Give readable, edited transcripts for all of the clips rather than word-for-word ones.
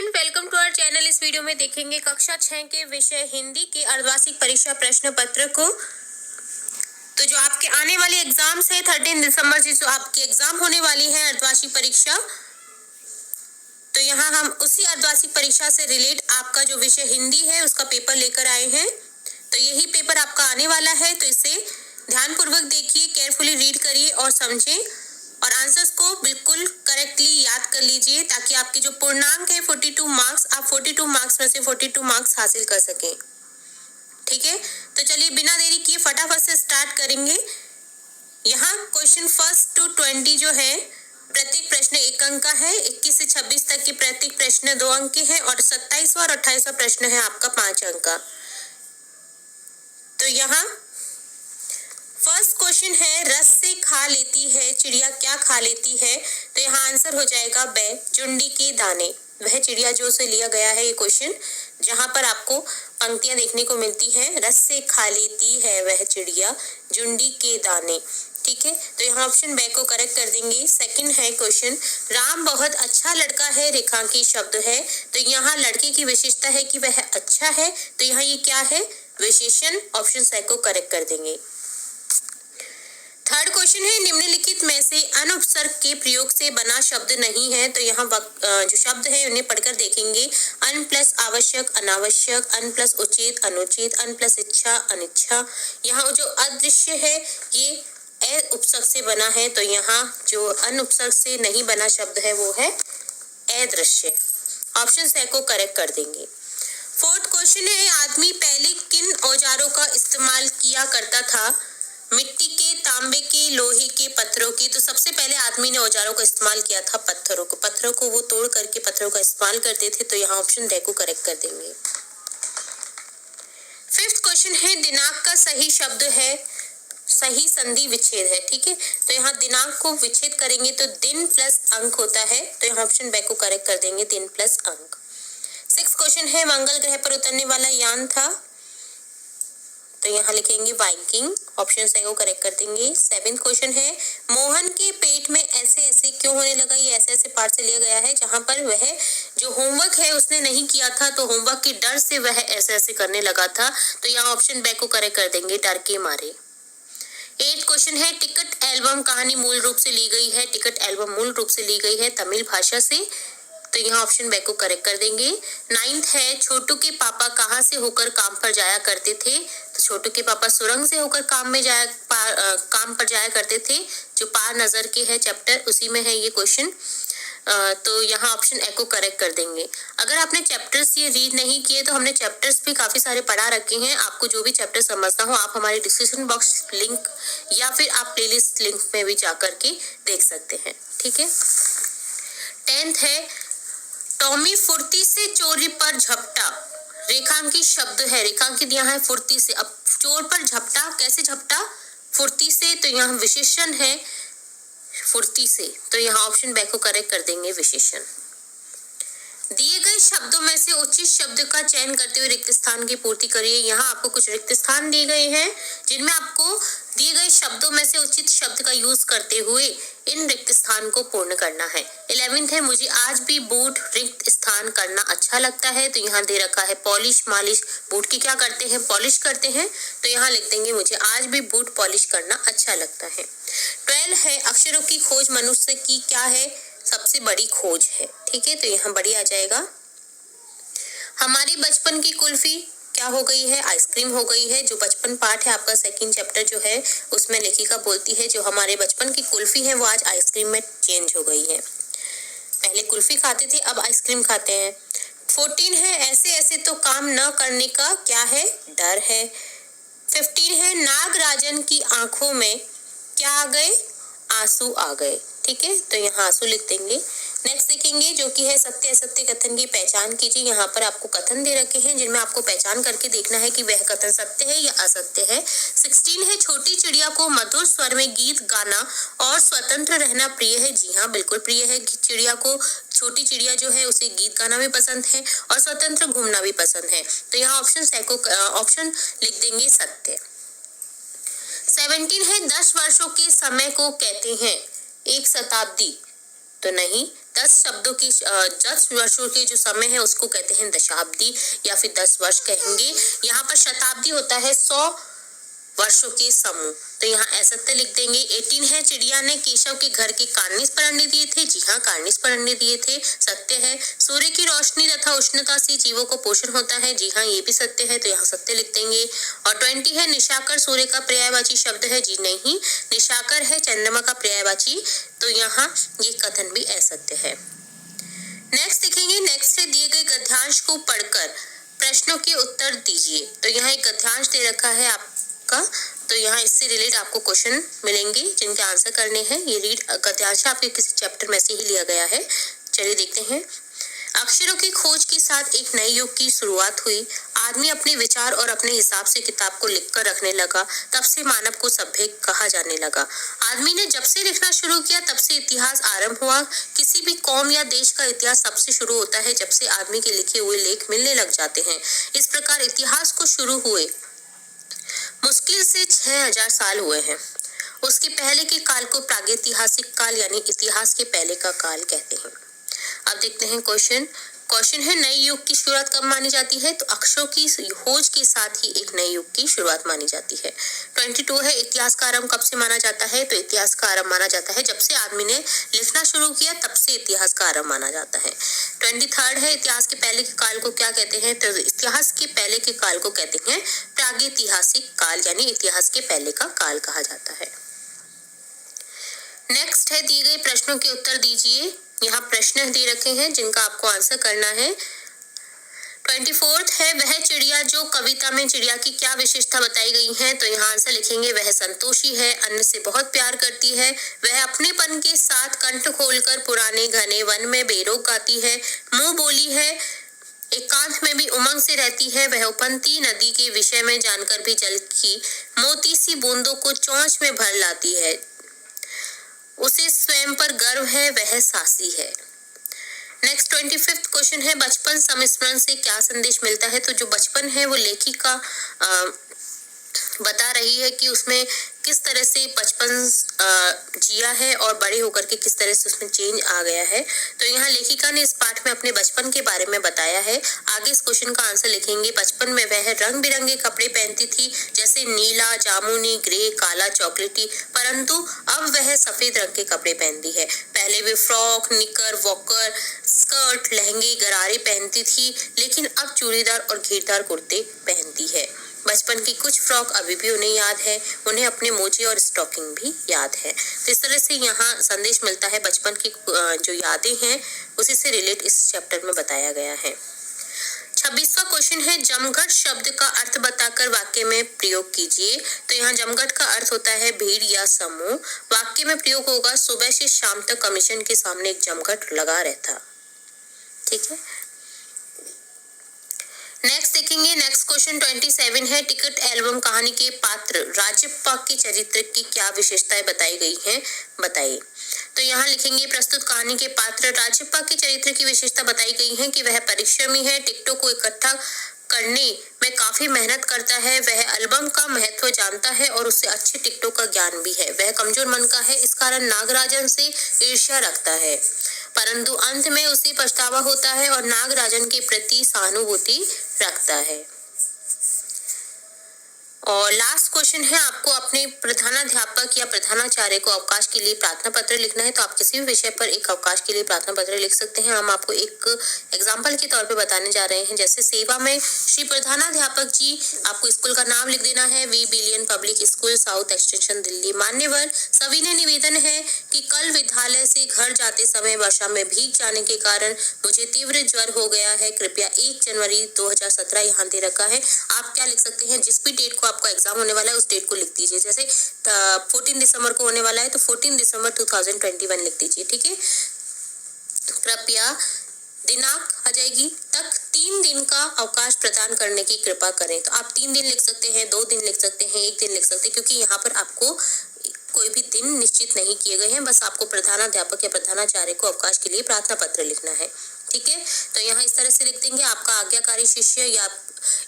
Student, welcome to our channel. इस video में देखेंगे कक्षा 6 के विषय हिंदी के अर्धवार्षिक परीक्षा प्रश्न पत्र को। तो जो आपके आने वाले एग्जाम्स है 13 दिसंबर से जो आपकी एग्जाम होने वाली है अर्धवार्षिक परीक्षा, तो यहाँ हम उसी अर्धवार्षिक परीक्षा से रिलेट आपका जो विषय हिंदी है उसका पेपर लेकर आए हैं। तो यही पेपर आपका आने वाला है, तो इसे ध्यानपूर्वक देखिए, केयरफुली रीड करिए और समझें और आंसर्स को बिल्कुल करेक्टली याद कर लीजिए ताकि आपके जो पूर्णांक है 42 मार्क्स, आप 42 मार्क्स में से 42 मार्क्स हासिल कर सकें। ठीक है, तो चलिए बिना देरी किए फटाफट से स्टार्ट करेंगे। यहाँ क्वेश्चन 1 to 20 जो है प्रत्येक प्रश्न 1 अंक का है। 21 से 26 तक के प्रत्येक प्रश्न 2 अंक के हैं और 27वां और 28वां प्रश्न है आपका 5 अंक का। तो यहाँ फर्स्ट क्वेश्चन है, रस से खा लेती है चिड़िया, क्या खा लेती है? तो यहाँ आंसर हो जाएगा ब, चुंडी के दाने। वह चिड़िया जो से लिया गया है ये क्वेश्चन, जहाँ पर आपको पंक्तियां देखने को मिलती हैं, रस से खा लेती है वह चिड़िया जुंडी के दाने। ठीक है, तो यहाँ ऑप्शन ब को करेक्ट कर देंगे। सेकंड है क्वेश्चन, राम बहुत अच्छा लड़का है, रेखांकित शब्द है। तो यहाँ लड़के की विशेषता है कि वह अच्छा है, तो यहाँ ये क्या है? विशेषण। ऑप्शन स को करेक्ट कर देंगे। थर्ड क्वेश्चन है, निम्नलिखित में से अनुपसर्ग के प्रयोग से बना शब्द नहीं है। तो यहाँ जो शब्द है उन्हें पढ़कर देखेंगे। अन प्लस आवश्यक अनावश्यक, अन प्लस उचित अनुचित, अन प्लस इच्छा अनिच्छा। यहाँ जो अदृश्य है ये अ उपसर्ग से बना है, तो यहाँ जो अन उपसर्ग से नहीं बना शब्द है वो है अदृश्य। ऑप्शन स को करेक्ट कर देंगे। फोर्थ क्वेश्चन है, आदमी पहले किन औजारों का इस्तेमाल किया करता था? मिट्टी के, तांबे के, लोहे के, पत्थरों के। तो सबसे पहले आदमी ने औजारों का इस्तेमाल किया था पत्थरों को वो तोड़ करके पत्थरों का इस्तेमाल करते थे। तो यहाँ ऑप्शन ड को करेक्ट कर देंगे। फिफ्थ क्वेश्चन है, दिनांक का सही शब्द है, सही संधि विच्छेद है। ठीक है, तो यहाँ दिनांक को विच्छेद करेंगे तो दिन प्लस अंक होता है, तो यहाँ ऑप्शन ब को करेक्ट कर देंगे, दिन प्लस अंक। सिक्स्थ क्वेश्चन है, मंगल ग्रह पर उतरने वाला यान था, तो यहाँ लिखेंगे वाइकिंग। ऑप्शन स को करेक्ट कर देंगे। सेवेंथ क्वेश्चन है, मोहन के पेट में ऐसे ऐसे क्यों होने लगा? ये ऐसे ऐसे पार्ट से लिया गया है जहाँ पर वह जो होमवर्क है उसने नहीं किया था, तो होमवर्क के डर से वह ऐसे ऐसे करने लगा था। तो यहाँ ऑप्शन ब को करेक्ट कर देंगे, डर के मारे। एट क्वेश्चन है, टिकट एल्बम कहानी मूल रूप से ली गई है। टिकट एल्बम मूल रूप से ली गई है तमिल भाषा से, तो यहाँ ऑप्शन ब को करेक्ट कर देंगे। नाइन्थ है, छोटू के पापा कहाँ से होकर काम पर जाया करते थे? तो छोटू के पापा सुरंग से होकर काम पर जाया करते थे। जो पार नजर के है चैप्टर उसी में है ये क्वेश्चन, तो यहाँ ऑप्शन ए को करेक्ट कर देंगे। अगर आपने चैप्टर्स ये रीड नहीं किए तो हमने चैप्टर्स भी काफी सारे पढ़ा रखे हैं। आपको जो भी चैप्टर समझना हो आप हमारे डिस्क्रिप्शन बॉक्स लिंक या फिर आप प्लेलिस्ट लिंक में भी जा करके देख सकते हैं। ठीक है। 10th है, टॉमी फुर्ती से चोरी पर झपटा, रेखांकित शब्द है, रेखांकित यहाँ है फुर्ती से। अब चोर पर झपटा, कैसे झपटा? फुर्ती से, तो यहाँ विशेषण है फुर्ती से, तो यहाँ ऑप्शन ब को करेक्ट कर देंगे, विशेषण। दिए गए शब्दों में से उचित शब्द का चयन करते हुए रिक्त स्थान की पूर्ति करिए। यहाँ आपको कुछ रिक्त स्थान दिए गए हैं जिनमें आपको दिए गए शब्दों में से उचित शब्द का यूज करते हुए इन रिक्त स्थान को पूर्ण करना है। 11th है, मुझे आज भी बूट रिक्त स्थान करना अच्छा लगता है, तो यहाँ दे रखा है पॉलिश मालिश। बूट की क्या करते हैं? पॉलिश करते हैं, तो यहाँ लिख देंगे मुझे आज भी बूट पॉलिश करना अच्छा लगता है। 12 है, अक्षरों की खोज मनुष्य की क्या है? सबसे बड़ी खोज है। ठीक है, तो यहाँ बड़ी आ जाएगा। हमारे बचपन की कुल्फी क्या हो गई है? आइसक्रीम हो गई है। जो बचपन पार्ट है आपका सेकंड चैप्टर जो है उसमें लेखिका बोलती है जो हमारे बचपन की कुल्फी है वो आज आइसक्रीम में चेंज हो गई है। पहले कुल्फी खाते थे, अब आइसक्रीम खाते हैं। 14 है, ऐसे ऐसे तो काम न करने का क्या है? डर है। 15 है, नागराजन की आंखों में क्या आ गए? आंसू आ गए। ठीक है, तो यहाँ आंसू लिख देंगे। नेक्स्ट देखेंगे जो कि है सत्य असत्य कथन की पहचान कीजिए। यहाँ पर आपको कथन दे रखे हैं जिनमें आपको पहचान करके देखना है कि वह कथन सत्य है या असत्य है। 16 है, छोटी चिड़िया को मधुर स्वर में गीत गाना और स्वतंत्र रहना प्रिय है। जी हाँ, बिल्कुल प्रिय है। चिड़िया को, छोटी चिड़िया जो है उसे गीत गाना भी पसंद है और स्वतंत्र घूमना भी पसंद है, तो यहाँ ऑप्शन लिख देंगे सत्य। 17 है, 10 वर्षों के समय को कहते हैं 1 शताब्दी, तो नहीं, 10 शब्दों की 10 वर्षों के जो समय है उसको कहते हैं दशाब्दी या फिर 10 वर्ष कहेंगे। यहाँ पर शताब्दी होता है 100 वर्षों के समूह। तो यहाँ असत्य लिख देंगे। 18 है, चिड़िया ने केशव के घर के कार्निस पर अंडे दिए थे। जी हाँ, कार्निस पर अंडे दिए थे, सत्य है। सूर्य की रोशनी तथा उष्णता से जीवों को पोषण होता है। जी हाँ, ये भी सत्य है, तो यहाँ सत्य लिख देंगे। और 20 है, निशाकर सूर्य का पर्यायवाची शब्द है। जी नहीं, निशाकर है चंद्रमा का पर्यायवाची, तो यहाँ ये कथन भी असत्य है। नेक्स्ट देखेंगे, नेक्स्ट है दिए गए गद्यांश को पढ़कर प्रश्नों के उत्तर दीजिए। तो यहाँ एक गद्यांश दे रखा है आपका, तो यहाँ इससे रिलेटेड आपको क्वेश्चन मिलेंगे जिनके आंसर करने हैं। ये रीड गद्यांश आपके किसी चैप्टर में से ही लिया गया है। चलिए देखते हैं। अक्षरों की खोज के साथ एक नए युग की शुरुआत हुई। आदमी अपने विचार और अपने हिसाब से किताब को लिखकर रखने लगा। तब से मानव को सभ्य कहा जाने लगा। आदमी ने जब से लिखना शुरू किया तब से इतिहास आरंभ हुआ। किसी भी कौम या देश का इतिहास तब से शुरू होता है जब से आदमी के लिखे हुए लेख मिलने लग जाते हैं। इस प्रकार इतिहास को शुरू हुए मुश्किल से 6000 साल हुए हैं। उसके पहले के काल को प्रागैतिहासिक काल यानी इतिहास के पहले का काल कहते हैं। अब देखते हैं क्वेश्चन है नए युग की शुरुआत कब मानी जाती है? तो अक्षरों की खोज के साथ ही एक नए युग की शुरुआत मानी जाती है। 22 है, इतिहास का आरंभ कब से माना जाता है? तो इतिहास का आरंभ माना जाता है जब से आदमी ने लिखना शुरू किया, तब से इतिहास का आरंभ माना जाता है। 23 है, इतिहास के पहले के काल को क्या कहते हैं? तो इतिहास के पहले के काल को कहते हैं प्रागैतिहासिक काल यानी इतिहास के पहले का काल कहा जाता है। नेक्स्ट है दिए गए प्रश्नों के उत्तर दीजिए। यहाँ प्रश्न दे रखे हैं जिनका आपको आंसर करना है। 24 है, वह चिड़िया जो कविता में चिड़िया की क्या विशेषता बताई गई है? तो यहाँ आंसर लिखेंगे वह संतोषी है, अन्न से बहुत प्यार करती है, वह अपनेपन के साथ कंठ खोलकर पुराने घने वन में बेरोक गाती है, मुंह बोली है, एकांत में भी उमंग से रहती है, वह उपंती नदी के विषय में जानकर भी जल की मोती सी बूंदों को चोंच में भर लाती है, उसे स्वयं पर गर्व है, वह सासी है। नेक्स्ट 25 क्वेश्चन है, बचपन संस्मरण से क्या संदेश मिलता है? तो जो बचपन है वो लेखिका बता रही है कि उसमें किस तरह से बचपन जिया है और बड़े होकर के किस तरह से उसमें चेंज आ गया है। तो यहाँ लेखिका ने इस पाठ में अपने बचपन के बारे में बताया है। आगे इस क्वेश्चन का आंसर लिखेंगे। बचपन में वह रंग बिरंगे कपड़े पहनती थी, जैसे नीला, जामुनी, ग्रे, काला, चॉकलेटी, परंतु अब वह सफेद रंग के कपड़े पहनती है। पहले वे फ्रॉक, निकर, वॉकर, स्कर्ट, लहंगे, गरारे पहनती थी, लेकिन अब चूड़ीदार और घेरदार कुर्ते पहनती है। बचपन की कुछ फ्रॉक अभी भी उन्हें याद है, उन्हें अपने मोजे और स्टॉकिंग भी याद है। तो इस तरह से यहाँ संदेश मिलता है बचपन की जो यादें हैं उसी से रिलेट इस चैप्टर में बताया गया है। 26वां क्वेश्चन है, जमघट शब्द का अर्थ बताकर वाक्य में प्रयोग कीजिए। तो यहाँ जमघट का अर्थ होता है भीड़ या समूह। वाक्य में प्रयोग होगा, सुबह से शाम तक कमीशन के सामने एक जमघट लगा रहता। ठीक है, नेक्स्ट देखेंगे। नेक्स्ट क्वेश्चन 27 है, टिकट एल्बम कहानी के पात्र राजप्पा के चरित्र की क्या विशेषताएं बताई गई हैं? बताइए। तो यहाँ लिखेंगे, प्रस्तुत कहानी के पात्र राजप्पा के चरित्र की विशेषता बताई गई है कि वह परिश्रमी है, टिकटों को इकट्ठा करने में काफी मेहनत करता है, वह एल्बम का महत्व जानता है और उसे अच्छे टिकटों का ज्ञान भी है, वह कमजोर मन का है, इस कारण नागराजन से ईर्ष्या रखता है, परंतु अंत में उसे पछतावा होता है और नागराजन के प्रति सहानुभूति रखता है। और लास्ट क्वेश्चन है, आपको अपने प्रधानाध्यापक या प्रधानाचार्य को अवकाश के लिए प्रार्थना पत्र लिखना है। तो आप किसी भी विषय पर एक अवकाश के लिए प्रार्थना पत्र लिख सकते हैं। हम आपको एक एग्जांपल के तौर पे बताने जा रहे हैं। जैसे सेवा में श्री प्रधानाध्यापक जी, आपको स्कूल का नाम लिख देना है, V Billion Public School, South Extension, Delhi. मान्यवर सभी ने निवेदन है कि कल विद्यालय से घर जाते समय वर्षा में भीग जाने के कारण मुझे तीव्र ज्वर हो गया है। कृपया 1 जनवरी 2017 यहाँ दे रखा है। आप क्या लिख सकते हैं, जिस भी डेट को आपका एग्जाम होने वाला है उस डेट को लिख दीजिए। जैसे 14 दिसंबर को होने वाला है तो 14 दिसंबर 2021 लिख दीजिए। ठीक है, कृपया दिनांक आ जाएगी तक 3 दिन का अवकाश प्रदान करने की कृपा करें। तो आप 3 दिन लिख सकते हैं, 2 दिन लिख सकते हैं, 1 दिन लिख सकते हैं, क्योंकि यहाँ पर आपको कोई भी दिन निश्चित नहीं किए गए हैं, बस आपको प्रधानाध्यापक या प्रधानाचार्य को अवकाश के लिए प्रार्थना पत्र लिखना है। ठीक है, तो यहाँ इस तरह से लिख देंगे आपका आज्ञाकारी शिष्य,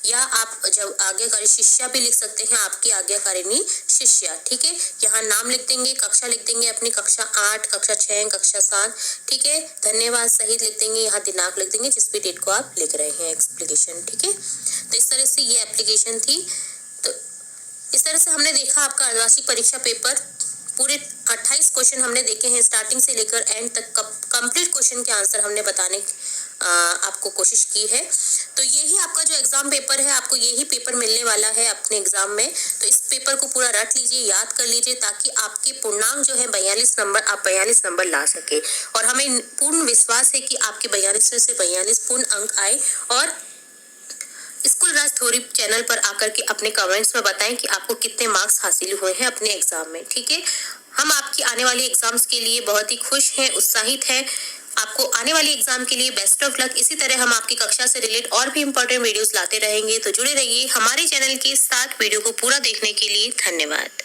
या आप जब आज्ञाकारी शिष्या भी लिख सकते हैं, आपकी आज्ञाकारिणी शिष्या। ठीक है, यहाँ नाम लिख देंगे, कक्षा लिख देंगे अपनी, कक्षा 8, कक्षा 6, कक्षा 7। ठीक है, धन्यवाद सहित लिख देंगे, यहाँ दिनांक लिख देंगे जिस भी डेट को आप लिख रहे हैं, एप्लीकेशन। ठीक है, तो इस तरह से ये एप्लीकेशन थी। तो इस तरह से हमने देखा आपका अर्धवार्षिक परीक्षा पेपर, पूरे 28 क्वेश्चन हमने देखे हैं, स्टार्टिंग से लेकर एंड तक कंप्लीट क्वेश्चन के आंसर हमने बताने आपको कोशिश की है। तो यही आपका जो एग्जाम पेपर है, आपको यही पेपर मिलने वाला है अपने एग्जाम में। तो इस पेपर को पूरा रट लीजिए, याद कर लीजिए, ताकि आपके पूर्णांक जो है 42 नंबर, आप 42 नंबर ला सके। और हमें पूर्ण विश्वास है कि आपके 42 में से 42 पूर्ण अंक आए। और स्कूल राज थ्योरी चैनल पर आकर के अपने कमेंट्स में बताएं कि आपको कितने मार्क्स हासिल हुए हैं अपने एग्जाम में। ठीक है, हम आपकी आने वाली एग्जाम्स के लिए बहुत ही खुश हैं, उत्साहित हैं। आपको आने वाली एग्जाम के लिए बेस्ट ऑफ लक। इसी तरह हम आपकी कक्षा से रिलेटेड और भी इंपॉर्टेंट वीडियोस लाते रहेंगे, तो जुड़े रहिए हमारे चैनल के साथ। वीडियो को पूरा देखने के लिए धन्यवाद।